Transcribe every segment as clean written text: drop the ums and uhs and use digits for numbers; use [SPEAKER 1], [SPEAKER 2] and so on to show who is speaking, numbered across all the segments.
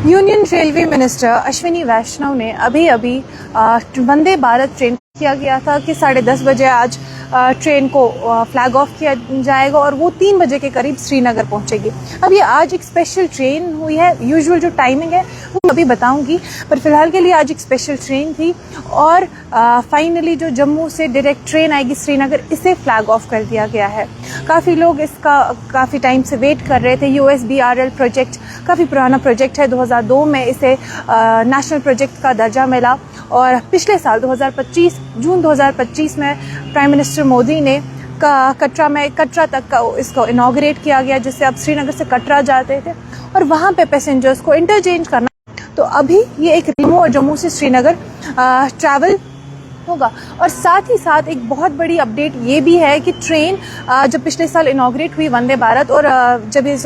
[SPEAKER 1] Union railway minister Ashwini वैष्णव ने अभी Vande Bharat train किया गया था कि 10:30 बजे आज ट्रेन को फ्लैग ऑफ किया जाएगा और वो 3 बजे के करीब श्रीनगर पहुंचेगी। अब ये आज एक स्पेशल ट्रेन हुई है। यूजुअल जो टाइमिंग है वो अभी बताऊंगी, पर फिलहाल के लिए आज एक स्पेशल ट्रेन थी और फाइनली जो जम्मू से डायरेक्ट ट्रेन आएगी श्रीनगर, इसे फ्लैग ऑफ कर दिया गया है। काफ़ी लोग इसका काफ़ी टाइम से वेट कर रहे थे। USBRL प्रोजेक्ट काफ़ी पुराना प्रोजेक्ट है। 2002 में इसे नेशनल प्रोजेक्ट का दर्जा मिला और पिछले साल जून 2025 में प्राइम मिनिस्टर मोदी ने कटरा तक का इसको इनॉग्रेट किया गया, जिससे अब श्रीनगर से कटरा जाते थे और वहाँ पे पैसेंजर्स को इंटरचेंज करना। तो अभी ये एक जम्मू और जम्मू से श्रीनगर ट्रैवल होगा। और साथ ही साथ एक बहुत बड़ी अपडेट ये भी है कि ट्रेन जब पिछले साल इनॉग्रेट हुई वंदे भारत और जब इस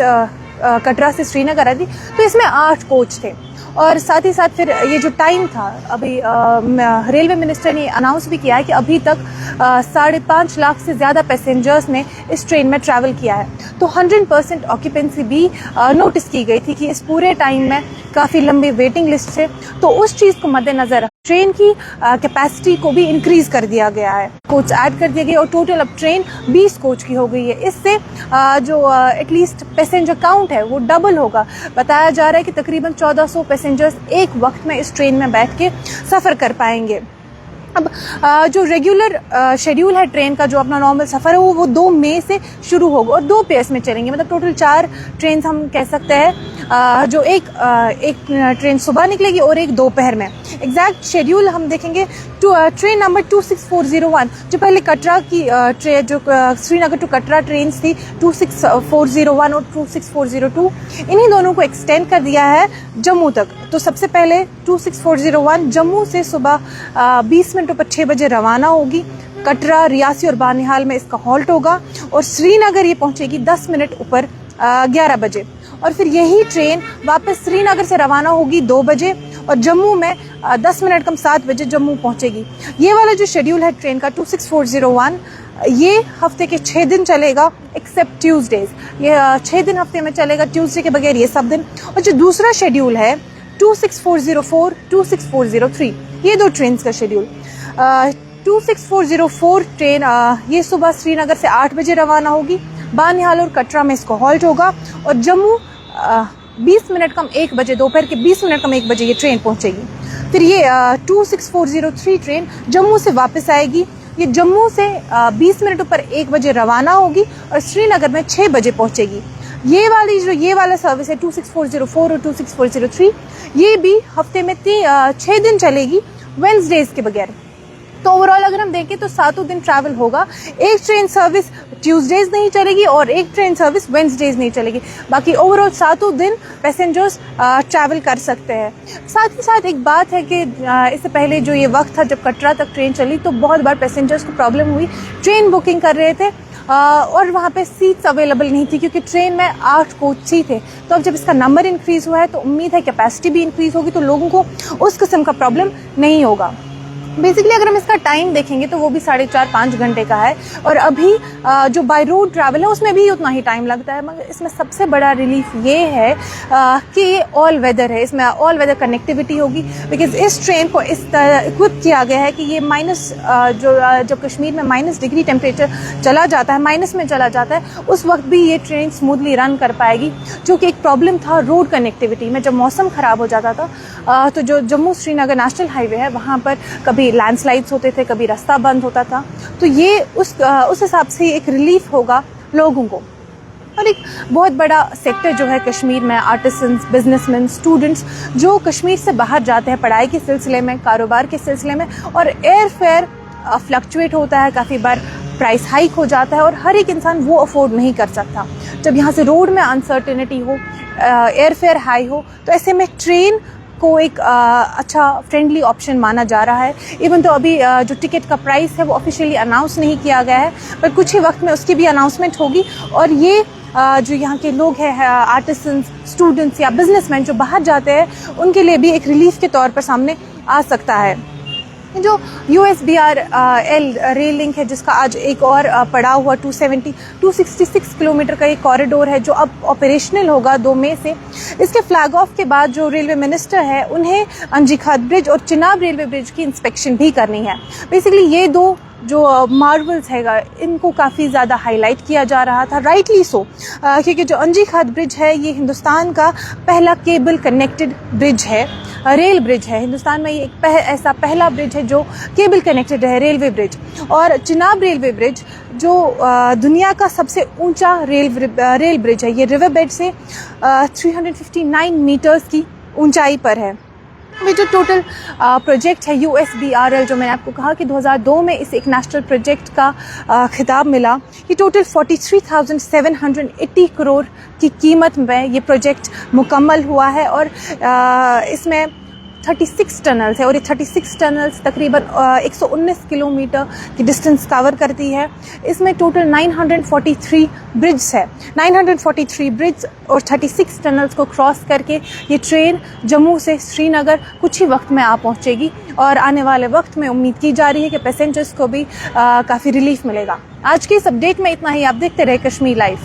[SPEAKER 1] कटरा से श्रीनगर आई थी तो इसमें 8 कोच थे। और साथ ही साथ फिर ये जो टाइम था, अभी रेलवे मिनिस्टर ने अनाउंस भी किया है कि अभी तक 5.5 लाख से ज़्यादा पैसेंजर्स ने इस ट्रेन में ट्रैवल किया है। तो 100% ऑक्यूपेंसी भी नोटिस की गई थी कि इस पूरे टाइम में काफ़ी लंबी वेटिंग लिस्ट से, तो उस चीज़ को मद्देनज़र ट्रेन की कैपेसिटी को भी इंक्रीज़ कर दिया गया है। कोच ऐड कर दिए गए और टोटल अब ट्रेन 20 कोच की हो गई है। इससे जो एटलीस्ट पैसेंजर काउंट है वो डबल होगा। बताया जा रहा है कि तकरीबन 1400 पैसेंजर्स एक वक्त में इस ट्रेन में बैठ के सफ़र कर पाएंगे। अब जो रेगुलर शेड्यूल है ट्रेन का, जो अपना नॉर्मल सफ़र है वो 2 मई से शुरू होगा और 2 पेयर्स में चलेंगे। मतलब टोटल 4 ट्रेन हम कह सकते हैं, जो एक ट्रेन सुबह निकलेगी और एक दोपहर में। एग्जैक्ट शेड्यूल हम देखेंगे। ट्रेन नंबर 26401 जो पहले कटरा की ट्रेन, जो श्रीनगर टू कटरा ट्रेन थी 26401 और 26402, इन्हीं दोनों को एक्सटेंड कर दिया है जम्मू तक। तो सबसे पहले 26401 जम्मू से सुबह 20 मिनटों पर 6 बजे रवाना होगी। कटरा, रियासी और बानिहाल में इसका हॉल्ट होगा और श्रीनगर ये पहुंचेगी 10 मिनट ऊपर 11 बजे। और फिर यही ट्रेन वापस श्रीनगर से रवाना होगी 2 बजे और जम्मू में 10 मिनट कम 7 बजे जम्मू पहुंचेगी। ये वाला जो शेड्यूल है ट्रेन का 26401, ये हफ्ते के 6 दिन चलेगा एक्सेप्ट ट्यूसडेज। ये 6 दिन हफ्ते में चलेगा, ट्यूसडे के बगैर ये सब दिन। और जो दूसरा शेड्यूल है 26404, 26403, ये 2 ट्रेन का शेड्यूल। 26404 ट्रेन ये सुबह श्रीनगर से 8 बजे रवाना होगी। बानिहाल और कटरा में इसको हॉल्ट होगा और जम्मू 20 मिनट कम 1 बजे, दोपहर के 20 मिनट कम 1 बजे ये ट्रेन पहुंचेगी। फिर ये 26403 ट्रेन जम्मू से वापस आएगी। ये जम्मू से 20 मिनट ऊपर 1 बजे रवाना होगी और श्रीनगर में 6 बजे पहुंचेगी। ये वाला सर्विस है 26404 और 26403, ये भी हफ्ते में 6 दिन चलेगी वेडनेसडेज के बगैर। तो ओवरऑल अगर हम देखें तो 7 दिन ट्रैवल होगा। एक ट्रेन सर्विस ट्यूसडेज नहीं चलेगी और एक ट्रेन सर्विस वेडनेसडेज नहीं चलेगी। बाकी ओवरऑल 7 दिन पैसेंजर्स ट्रैवल कर सकते हैं। साथ ही साथ एक बात है कि इससे पहले जो ये वक्त था जब कटरा तक ट्रेन चली तो बहुत बार पैसेंजर्स को प्रॉब्लम हुई। ट्रेन बुकिंग कर रहे थे और वहाँ पे सीट्स अवेलेबल नहीं थी क्योंकि ट्रेन में 8 कोच ही थे। तो अब जब इसका नंबर इंक्रीज़ हुआ है तो उम्मीद है कैपेसिटी भी इंक्रीज़ होगी, तो लोगों को उस किस्म का प्रॉब्लम नहीं होगा। बेसिकली अगर हम इसका टाइम देखेंगे तो वो भी 4.5-5 घंटे का है और अभी जो बाय रोड ट्रैवल है उसमें भी उतना ही टाइम लगता है। मगर इसमें सबसे बड़ा रिलीफ ये है कि ये ऑल वेदर है, इसमें ऑल वेदर कनेक्टिविटी होगी। बिकॉज इस ट्रेन को इस तरह इक्विप किया गया है कि ये जो कश्मीर में -डिग्री टेम्परेचर चला जाता है, माइनस में चला जाता है, उस वक्त भी ये ट्रेन स्मूथली रन कर पाएगी, जो कि एक प्रॉब्लम था रोड कनेक्टिविटी में। जब मौसम ख़राब हो जाता था तो जो जम्मू श्रीनगर नेशनल हाईवे है वहाँ पर कभी लैंडस्लाइड्स होते थे, कभी रास्ता बंद होता था। तो ये उस हिसाब से एक रिलीफ होगा लोगों को। और एक बहुत बड़ा सेक्टर जो है कश्मीर में, आर्टिसंस, बिजनेसमैन, स्टूडेंट्स जो कश्मीर से बाहर जाते हैं पढ़ाई के सिलसिले में, कारोबार के सिलसिले में, और एयर फेयर फ्लक्चुएट होता है, काफ़ी बार प्राइस हाइक हो जाता है और हर एक इंसान वो अफोर्ड नहीं कर सकता। जब यहाँ से रोड में अनसर्टेनिटी हो, एयर फेयर हाई हो, तो ऐसे में ट्रेन को एक अच्छा फ्रेंडली ऑप्शन माना जा रहा है। इवन तो अभी जो टिकट का प्राइस है वो ऑफिशियली अनाउंस नहीं किया गया है, पर कुछ ही वक्त में उसकी भी अनाउंसमेंट होगी और ये जो यहाँ के लोग हैं, आर्टिसंस, स्टूडेंट्स या बिजनेसमैन जो बाहर जाते हैं, उनके लिए भी एक रिलीफ के तौर पर सामने आ सकता है। जो USBRL रेल लिंक है, जिसका आज एक और पड़ा हुआ 266 किलोमीटर का एक कॉरिडोर है जो अब ऑपरेशनल होगा 2 मई से। इसके फ्लैग ऑफ के बाद जो रेलवे मिनिस्टर है उन्हें अंजीखात ब्रिज और चिनाब रेलवे ब्रिज की इंस्पेक्शन भी करनी है। बेसिकली ये दो जो मार्वल्स हैगा इनको काफ़ी ज़्यादा हाईलाइट किया जा रहा था, राइटली सो, क्योंकि जो अंजीखात ब्रिज है ये हिंदुस्तान का पहला केबल कनेक्टेड ब्रिज है, रेल ब्रिज है। हिंदुस्तान में ये एक ऐसा पहला ब्रिज है जो केबल कनेक्टेड है, रेलवे ब्रिज। और चिनाब रेलवे ब्रिज जो दुनिया का सबसे ऊंचा रेल ब्रिज है, ये रिवर बेड से 359 मीटर्स की ऊंचाई पर है। ये जो टोटल प्रोजेक्ट है USBRL, जो मैंने आपको कहा कि 2002 में इसे एक नेशनल प्रोजेक्ट का खिताब मिला, ये टोटल 43,780 करोड़ की कीमत में ये प्रोजेक्ट मुकम्मल हुआ है। और इसमें 36 टनल्स है और ये 36 टनल्स तकरीबन 119 किलोमीटर की डिस्टेंस कवर करती है। इसमें टोटल 943 ब्रिज है, 943 ब्रिज और 36 टनल्स को क्रॉस करके ये ट्रेन जम्मू से श्रीनगर कुछ ही वक्त में आ पहुंचेगी। और आने वाले वक्त में उम्मीद की जा रही है कि पैसेंजर्स को भी काफ़ी रिलीफ मिलेगा। आज की इस अपडेट में इतना ही। आप देखते रहे कश्मीर लाइव।